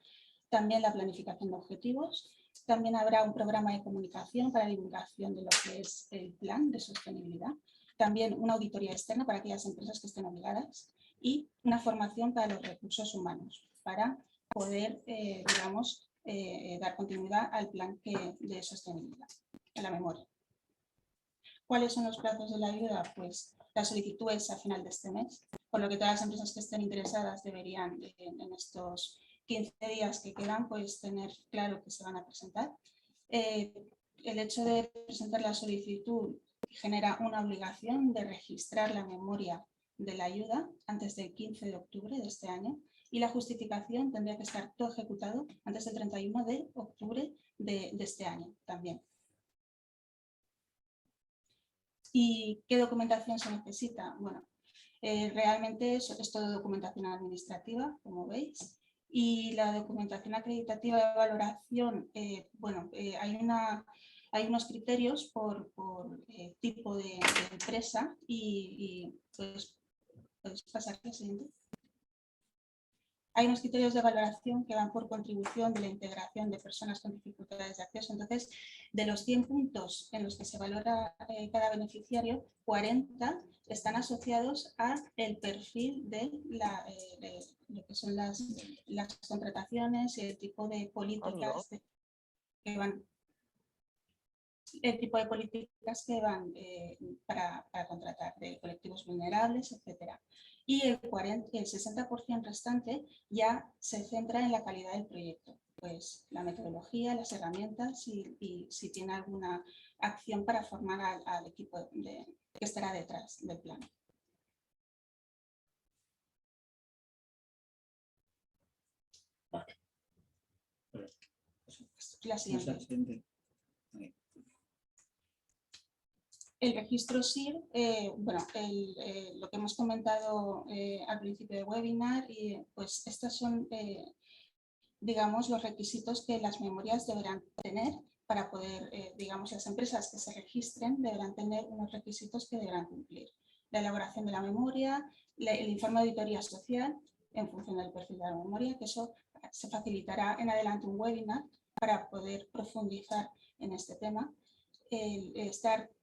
también la planificación de objetivos. También habrá un programa de comunicación para divulgación de lo que es el plan de sostenibilidad. También una auditoría externa para aquellas empresas que estén obligadas y una formación para los recursos humanos para poder, digamos, dar continuidad al plan de sostenibilidad, a la memoria. ¿Cuáles son los plazos de la ayuda? Pues la solicitud es a final de este mes, por lo que todas las empresas que estén interesadas deberían en estos 15 días que quedan, pues tener claro que se van a presentar. El hecho de presentar la solicitud genera una obligación de registrar la memoria de la ayuda antes del 15 de octubre de este año y la justificación tendría que estar todo ejecutado antes del 31 de octubre de este año también. ¿Y qué documentación se necesita? Bueno, realmente es todo documentación administrativa, como veis. Y la documentación acreditativa de valoración, hay unos criterios por tipo de empresa y pues, ¿puedes pasar al siguiente? Hay unos criterios de valoración que van por contribución de la integración de personas con dificultades de acceso. Entonces, de los 100 puntos en los que se valora cada beneficiario, 40 están asociados a el perfil de lo que son las contrataciones y el tipo de políticas que van para contratar de colectivos vulnerables, etcétera. Y el 60% restante ya se centra en la calidad del proyecto, pues la metodología, las herramientas y si tiene alguna acción para formar al equipo que estará detrás del plan. Vale. La siguiente. El registro SIR, lo que hemos comentado al principio del webinar, pues estos son, digamos, los requisitos que las memorias deberán tener para poder, digamos, las empresas que se registren deberán tener unos requisitos que deberán cumplir. La elaboración de la memoria, el informe de auditoría social en función del perfil de la memoria, que eso se facilitará en adelante un webinar para poder profundizar en este tema.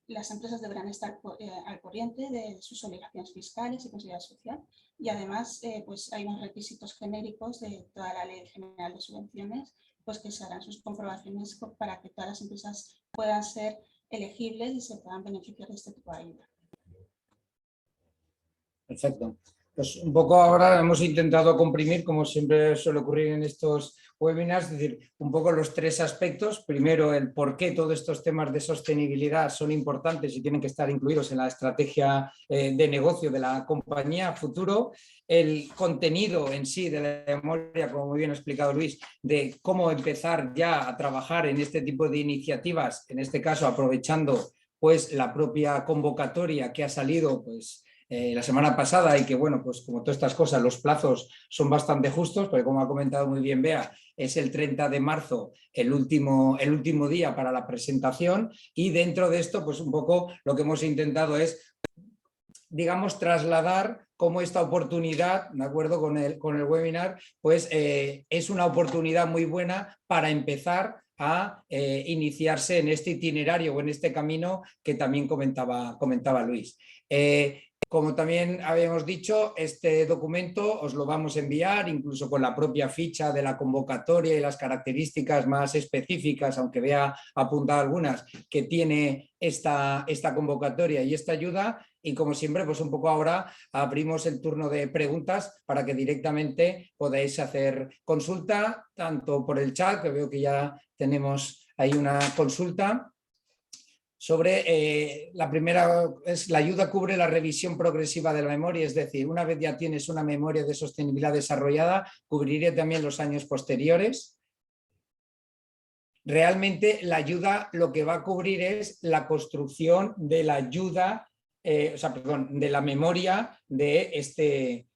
Las empresas deberán estar al corriente de sus obligaciones fiscales y responsabilidad social y además pues hay unos requisitos genéricos de toda la Ley General de Subvenciones pues que se harán sus comprobaciones para que todas las empresas puedan ser elegibles y se puedan beneficiar de este tipo de ayuda. Perfecto. Pues un poco ahora hemos intentado comprimir, como siempre suele ocurrir en estos webinars, es decir, un poco los tres aspectos. Primero, el por qué todos estos temas de sostenibilidad son importantes y tienen que estar incluidos en la estrategia de negocio de la compañía a futuro. El contenido en sí de la memoria, como muy bien ha explicado Luis, de cómo empezar ya a trabajar en este tipo de iniciativas, en este caso aprovechando pues la propia convocatoria que ha salido pues la semana pasada y que, bueno, pues como todas estas cosas, los plazos son bastante justos, porque como ha comentado muy bien Bea, es el 30 de marzo el último día para la presentación y dentro de esto, pues un poco lo que hemos intentado es, digamos, trasladar cómo esta oportunidad, de acuerdo con el webinar, pues es una oportunidad muy buena para empezar a iniciarse en este itinerario o en este camino que también comentaba Luis. Como también habíamos dicho, este documento os lo vamos a enviar, incluso con la propia ficha de la convocatoria y las características más específicas, aunque vea apuntado algunas, que tiene esta convocatoria y esta ayuda. Y como siempre, pues un poco ahora abrimos el turno de preguntas para que directamente podáis hacer consulta, tanto por el chat, que veo que ya tenemos ahí una consulta. Sobre la primera, la ayuda cubre la revisión progresiva de la memoria, es decir, una vez ya tienes una memoria de sostenibilidad desarrollada, ¿cubriría también los años posteriores? Realmente la ayuda lo que va a cubrir es la construcción de la ayuda, de la memoria de este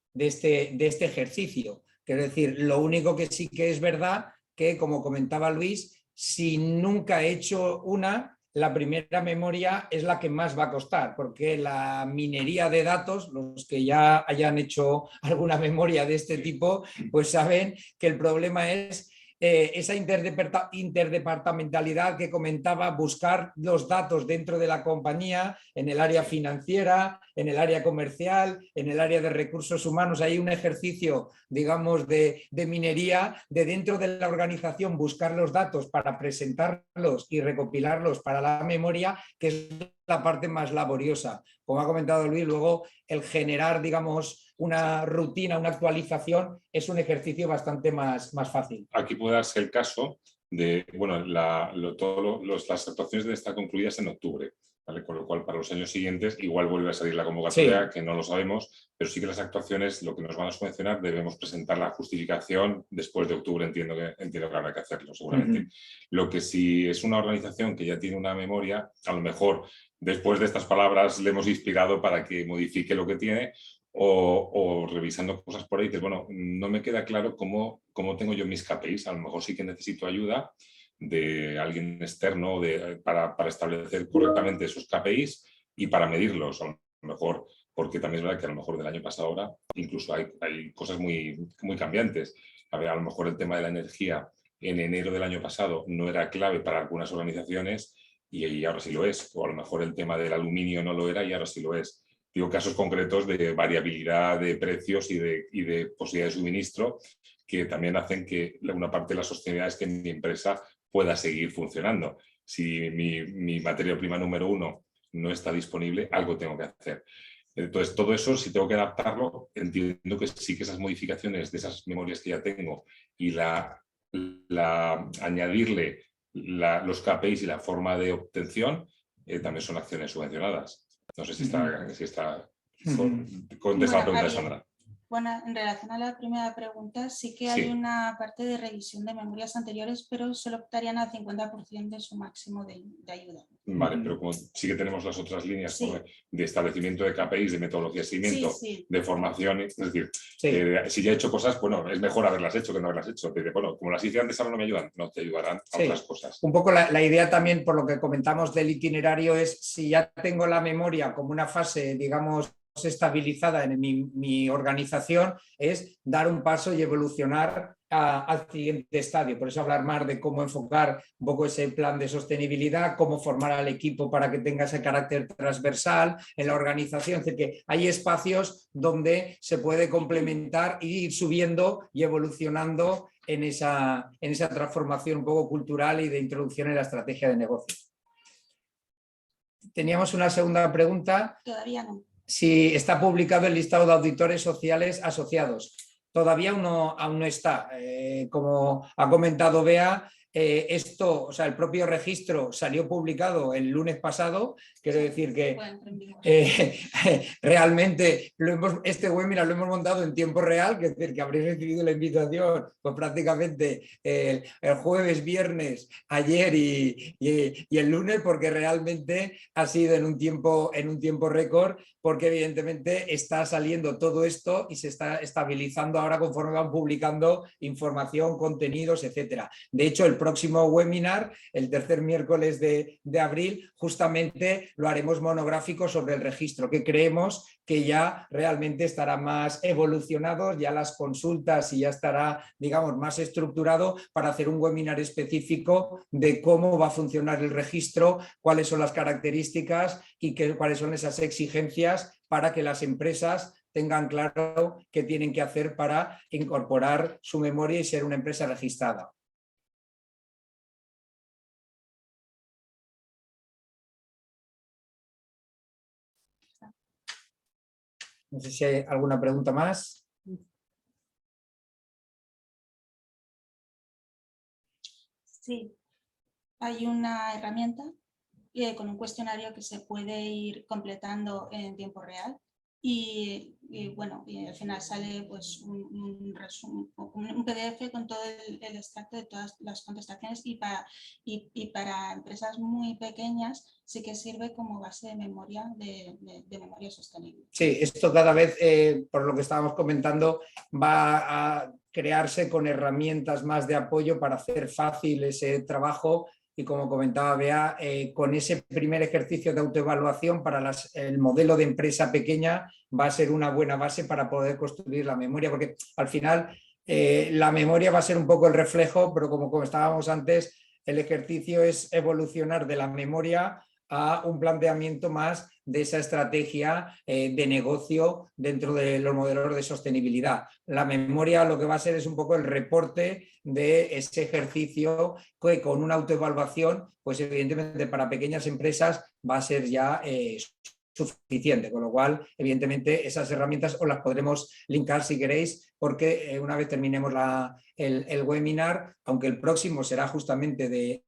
ejercicio. Quiero decir, lo único que sí que es verdad que, como comentaba Luis, si nunca he hecho una, la primera memoria es la que más va a costar, porque la minería de datos, los que ya hayan hecho alguna memoria de este tipo, pues saben que el problema es esa interdepartamentalidad que comentaba, buscar los datos dentro de la compañía, en el área financiera, en el área comercial, en el área de recursos humanos. Hay un ejercicio, digamos, de minería de dentro de la organización, buscar los datos para presentarlos y recopilarlos para la memoria, que es la parte más laboriosa. Como ha comentado Luis, luego el generar, digamos, una rutina, una actualización, es un ejercicio bastante más fácil. Aquí puede darse el caso de, bueno, las actuaciones de estar concluidas en octubre, ¿vale? Con lo cual para los años siguientes igual vuelve a salir la convocatoria, sí, que no lo sabemos, pero sí que las actuaciones, lo que nos van a subvencionar, debemos presentar la justificación después de octubre, entiendo que habrá que hacerlo seguramente. Lo que si es una organización que ya tiene una memoria, a lo mejor después de estas palabras le hemos inspirado para que modifique lo que tiene, o revisando cosas por ahí, que bueno, no me queda claro cómo tengo yo mis KPIs, a lo mejor sí que necesito ayuda de alguien externo para establecer correctamente esos KPIs y para medirlos, a lo mejor, porque también es verdad que a lo mejor del año pasado ahora incluso hay cosas muy cambiantes. A lo mejor el tema de la energía en enero del año pasado no era clave para algunas organizaciones y ahora sí lo es, o a lo mejor el tema del aluminio no lo era y ahora sí lo es. Digo, casos concretos de variabilidad de precios y de posibilidad de suministro que también hacen que una parte de la sostenibilidad es que mi empresa pueda seguir funcionando. Si mi materia prima número 1 no está disponible, algo tengo que hacer. Entonces, todo eso, si tengo que adaptarlo, entiendo que sí que esas modificaciones de esas memorias que ya tengo y añadirle los KPIs y la forma de obtención, también son acciones subvencionadas. No sé si está contesta la pregunta de Sandra. Bueno, en relación a la primera pregunta, sí que hay una parte de revisión de memorias anteriores, pero solo optarían al 50% de su máximo de ayuda. Vale, pero como sí que tenemos las otras líneas de establecimiento de KPIs, de metodología de seguimiento, de formación, es decir, si ya he hecho cosas, bueno, es mejor haberlas hecho que no haberlas hecho. Pero, bueno, como las hice antes ahora no me ayudan, no te ayudarán a otras cosas. Un poco la idea también, por lo que comentamos del itinerario, es si ya tengo la memoria como una fase, digamos, estabilizada en mi organización, es dar un paso y evolucionar al siguiente estadio. Por eso hablar más de cómo enfocar un poco ese plan de sostenibilidad, cómo formar al equipo para que tenga ese carácter transversal en la organización. Es decir, que hay espacios donde se puede complementar e ir subiendo y evolucionando en esa transformación un poco cultural y de introducción en la estrategia de negocio. Teníamos una segunda pregunta. Todavía no. Si está publicado el listado de auditores sociales asociados. Todavía aún no está. Como ha comentado Bea, esto, o sea, el propio registro salió publicado el lunes pasado. Quiero decir que realmente este webinar lo hemos montado en tiempo real, que es decir, que habréis recibido la invitación pues, prácticamente el jueves, viernes, ayer y el lunes, porque realmente ha sido en un tiempo récord, porque evidentemente está saliendo todo esto y se está estabilizando ahora conforme van publicando información, contenidos, etcétera. De hecho, el próximo webinar, el tercer miércoles de abril, justamente lo haremos monográfico sobre el registro, que creemos que ya realmente estará más evolucionado, ya las consultas y ya estará, digamos, más estructurado para hacer un webinar específico de cómo va a funcionar el registro, cuáles son las características y cuáles son esas exigencias para que las empresas tengan claro qué tienen que hacer para incorporar su memoria y ser una empresa registrada. No sé si hay alguna pregunta más. Sí, hay una herramienta con un cuestionario que se puede ir completando en tiempo real y bueno, y al final sale pues un PDF con todo el extracto de todas las contestaciones y para empresas muy pequeñas sí que sirve como base de memoria de memoria sostenible. Sí, esto cada vez, por lo que estábamos comentando, va a crearse con herramientas más de apoyo para hacer fácil ese trabajo y como comentaba Bea, con ese primer ejercicio de autoevaluación para el modelo de empresa pequeña va a ser una buena base para poder construir la memoria, porque al final la memoria va a ser un poco el reflejo, pero como comentábamos antes, el ejercicio es evolucionar de la memoria a un planteamiento más de esa estrategia de negocio dentro de los modelos de sostenibilidad. La memoria lo que va a ser es un poco el reporte de ese ejercicio que con una autoevaluación, pues evidentemente para pequeñas empresas va a ser ya suficiente, con lo cual evidentemente esas herramientas os las podremos linkar si queréis, porque una vez terminemos el webinar, aunque el próximo será justamente de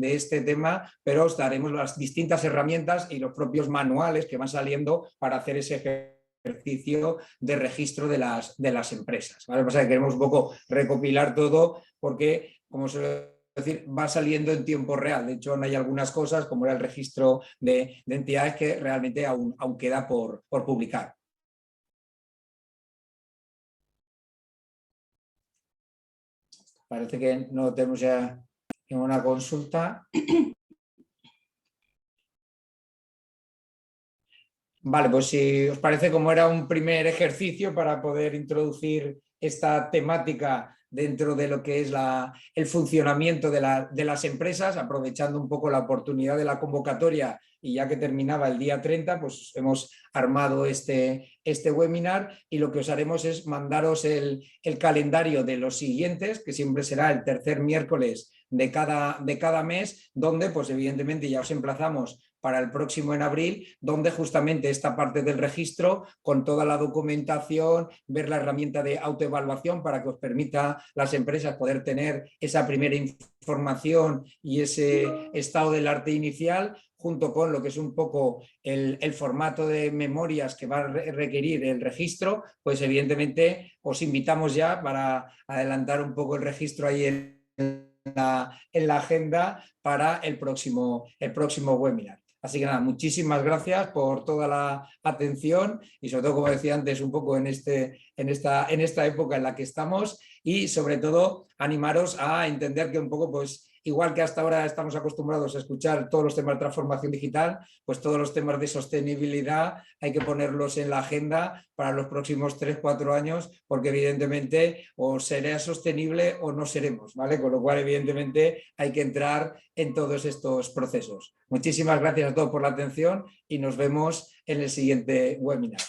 este tema, pero os daremos las distintas herramientas y los propios manuales que van saliendo para hacer ese ejercicio de registro de las empresas, ¿vale? O sea, queremos un poco recopilar todo porque, como suelo decir, va saliendo en tiempo real. De hecho, hay algunas cosas, como era el registro de entidades, que realmente aún queda por publicar. Parece que no tenemos ya ninguna consulta. Vale, pues si os parece, como era un primer ejercicio para poder introducir esta temática dentro de lo que es el funcionamiento de las empresas, aprovechando un poco la oportunidad de la convocatoria y ya que terminaba el día 30, pues hemos armado este webinar y lo que os haremos es mandaros el calendario de los siguientes, que siempre será el tercer miércoles de cada mes, donde pues evidentemente ya os emplazamos para el próximo en abril, donde justamente esta parte del registro, con toda la documentación, ver la herramienta de autoevaluación para que os permita a las empresas poder tener esa primera información y ese estado del arte inicial, junto con lo que es un poco el formato de memorias que va a requerir el registro, pues evidentemente os invitamos ya para adelantar un poco el registro ahí en la agenda para el próximo webinar. Así que nada, muchísimas gracias por toda la atención y sobre todo, como decía antes, un poco en esta época en la que estamos y sobre todo animaros a entender que un poco, pues igual que hasta ahora estamos acostumbrados a escuchar todos los temas de transformación digital, pues todos los temas de sostenibilidad hay que ponerlos en la agenda para los próximos 3-4 años, porque evidentemente o será sostenible o no seremos, ¿vale? Con lo cual, evidentemente, hay que entrar en todos estos procesos. Muchísimas gracias a todos por la atención y nos vemos en el siguiente webinar.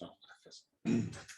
Gracias.